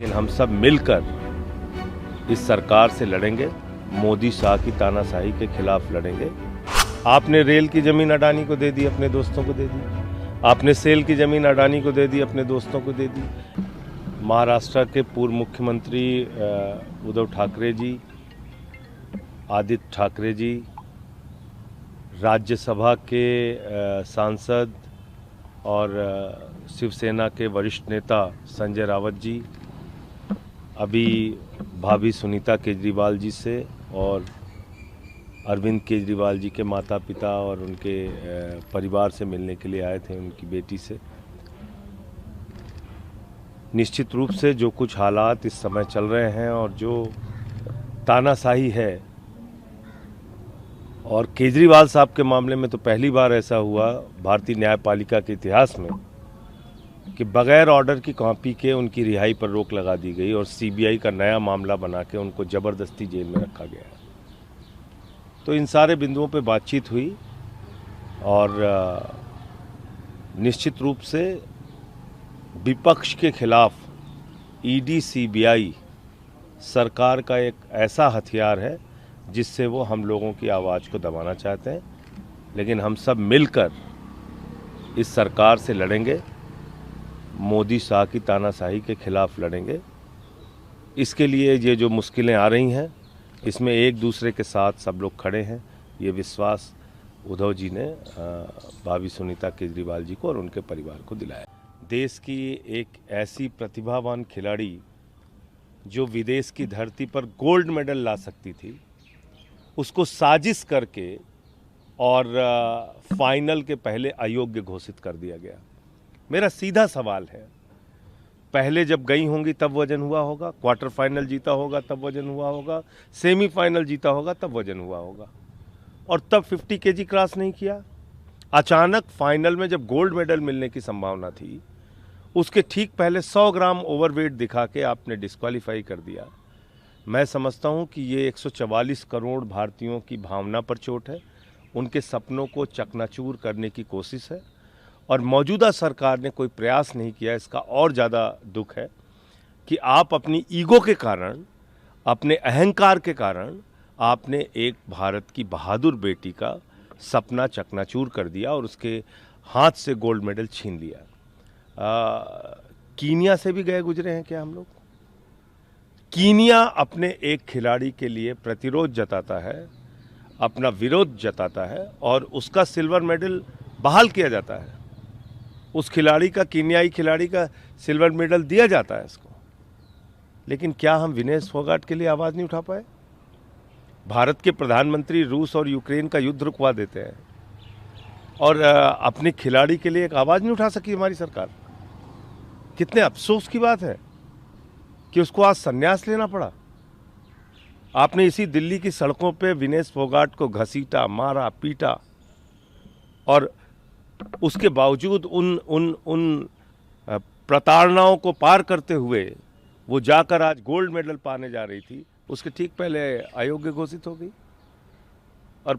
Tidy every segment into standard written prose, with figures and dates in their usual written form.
लेकिन हम सब मिलकर इस सरकार से लड़ेंगे, मोदी शाह की तानाशाही के खिलाफ लड़ेंगे। आपने रेल की जमीन अडानी को दे दी, अपने दोस्तों को दे दी। आपने सेल की जमीन अडानी को दे दी, अपने दोस्तों को दे दी। महाराष्ट्र के पूर्व मुख्यमंत्री उद्धव ठाकरे जी, आदित्य ठाकरे जी, राज्यसभा के सांसद और शिवसेना के वरिष्ठ नेता संजय रावत जी, अभी भाभी सुनीता केजरीवाल जी से और अरविंद केजरीवाल जी के माता पिता और उनके परिवार से मिलने के लिए आए थे, उनकी बेटी से। निश्चित रूप से जो कुछ हालात इस समय चल रहे हैं और जो तानाशाही है, और केजरीवाल साहब के मामले में तो पहली बार ऐसा हुआ भारतीय न्यायपालिका के इतिहास में कि बगैर ऑर्डर की कॉपी के उनकी रिहाई पर रोक लगा दी गई और सीबीआई का नया मामला बना के उनको ज़बरदस्ती जेल में रखा गया। तो इन सारे बिंदुओं पे बातचीत हुई और निश्चित रूप से विपक्ष के खिलाफ ईडी सीबीआई सरकार का एक ऐसा हथियार है जिससे वो हम लोगों की आवाज़ को दबाना चाहते हैं। लेकिन हम सब मिलकर इस सरकार से लड़ेंगे, मोदी शाह की तानाशाही के खिलाफ लड़ेंगे। इसके लिए ये जो मुश्किलें आ रही हैं, इसमें एक दूसरे के साथ सब लोग खड़े हैं। ये विश्वास उद्धव जी ने भाभी सुनीता केजरीवाल जी को और उनके परिवार को दिलाया। देश की एक ऐसी प्रतिभावान खिलाड़ी जो विदेश की धरती पर गोल्ड मेडल ला सकती थी, उसको साजिश करके और फाइनल के पहले अयोग्य घोषित कर दिया गया। मेरा सीधा सवाल है, पहले जब गई होंगी तब वजन हुआ होगा, क्वार्टर फाइनल जीता होगा तब वजन हुआ होगा, सेमीफाइनल जीता होगा तब वजन हुआ होगा, और तब 50 केजी क्रॉस नहीं किया। अचानक फाइनल में जब गोल्ड मेडल मिलने की संभावना थी, उसके ठीक पहले 100 ग्राम ओवरवेट दिखा के आपने डिस्क्वालीफाई कर दिया। मैं समझता हूं कि ये 144 करोड़ भारतीयों की भावना पर चोट है, उनके सपनों को चकनाचूर करने की कोशिश है, और मौजूदा सरकार ने कोई प्रयास नहीं किया। इसका और ज़्यादा दुख है कि आप अपनी ईगो के कारण, अपने अहंकार के कारण आपने एक भारत की बहादुर बेटी का सपना चकनाचूर कर दिया और उसके हाथ से गोल्ड मेडल छीन लिया। कीनिया से भी गए गुजरे हैं क्या हम लोग? कीनिया अपने एक खिलाड़ी के लिए प्रतिरोध जताता है, अपना विरोध जताता है और उसका सिल्वर मेडल बहाल किया जाता है। उस खिलाड़ी का, कीनियाई खिलाड़ी का सिल्वर मेडल दिया जाता है इसको। लेकिन क्या हम विनेश फोगाट के लिए आवाज़ नहीं उठा पाए? भारत के प्रधानमंत्री रूस और यूक्रेन का युद्ध रुकवा देते हैं और अपने खिलाड़ी के लिए एक आवाज़ नहीं उठा सकी हमारी सरकार। कितने अफसोस की बात है कि उसको आज संन्यास लेना पड़ा। आपने इसी दिल्ली की सड़कों पे विनेश फोगाट को घसीटा, मारा, पीटा, और उसके बावजूद उन प्रताड़नाओं को पार करते हुए वो जाकर आज गोल्ड मेडल पाने जा रही थी। उसके ठीक पहले अयोग्य घोषित हो गई और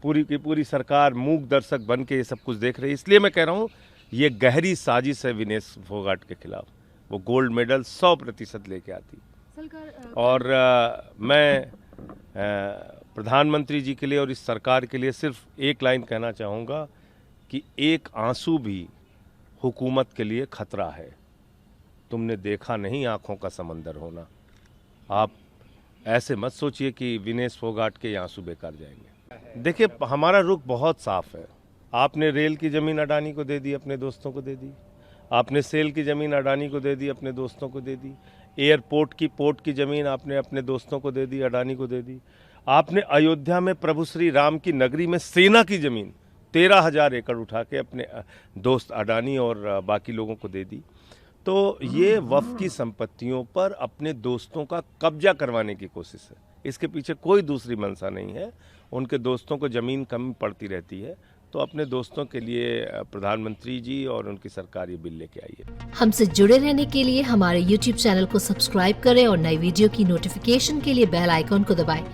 पूरी की पूरी सरकार मूक दर्शक बन के ये सब कुछ देख रही है। इसलिए मैं कह रहा हूँ ये गहरी साजिश है विनेश फोगाट के खिलाफ। वो गोल्ड मेडल 100% लेके आती। और मैं प्रधानमंत्री जी के लिए और इस सरकार के लिए सिर्फ एक लाइन कहना चाहूँगा कि एक आंसू भी हुकूमत के लिए खतरा है। तुमने देखा नहीं आंखों का समंदर होना। आप ऐसे मत सोचिए कि विनेश फोगाट के आंसू बेकार जाएंगे। देखिए, हमारा रुख बहुत साफ है। आपने रेल की ज़मीन अडानी को दे दी, अपने दोस्तों को दे दी। आपने सेल की ज़मीन अडानी को दे दी, अपने दोस्तों को दे दी। एयरपोर्ट की, पोर्ट की ज़मीन आपने अपने दोस्तों को दे दी, अडानी को दे दी। आपने अयोध्या में प्रभु श्री राम की नगरी में सेना की ज़मीन 13,000 एकड़ उठा के अपने दोस्त अडानी और बाकी लोगों को दे दी। तो ये वफ़ की संपत्तियों पर अपने दोस्तों का कब्जा करवाने की कोशिश है। इसके पीछे कोई दूसरी मंशा नहीं है। उनके दोस्तों को ज़मीन कम पड़ती रहती है, तो अपने दोस्तों के लिए प्रधानमंत्री जी और उनकी सरकार ये बिल लेके आई है। हमसे जुड़े रहने के लिए हमारे YouTube चैनल को सब्सक्राइब करें और नई वीडियो की नोटिफिकेशन के लिए बेल आइकॉन को दबाएं।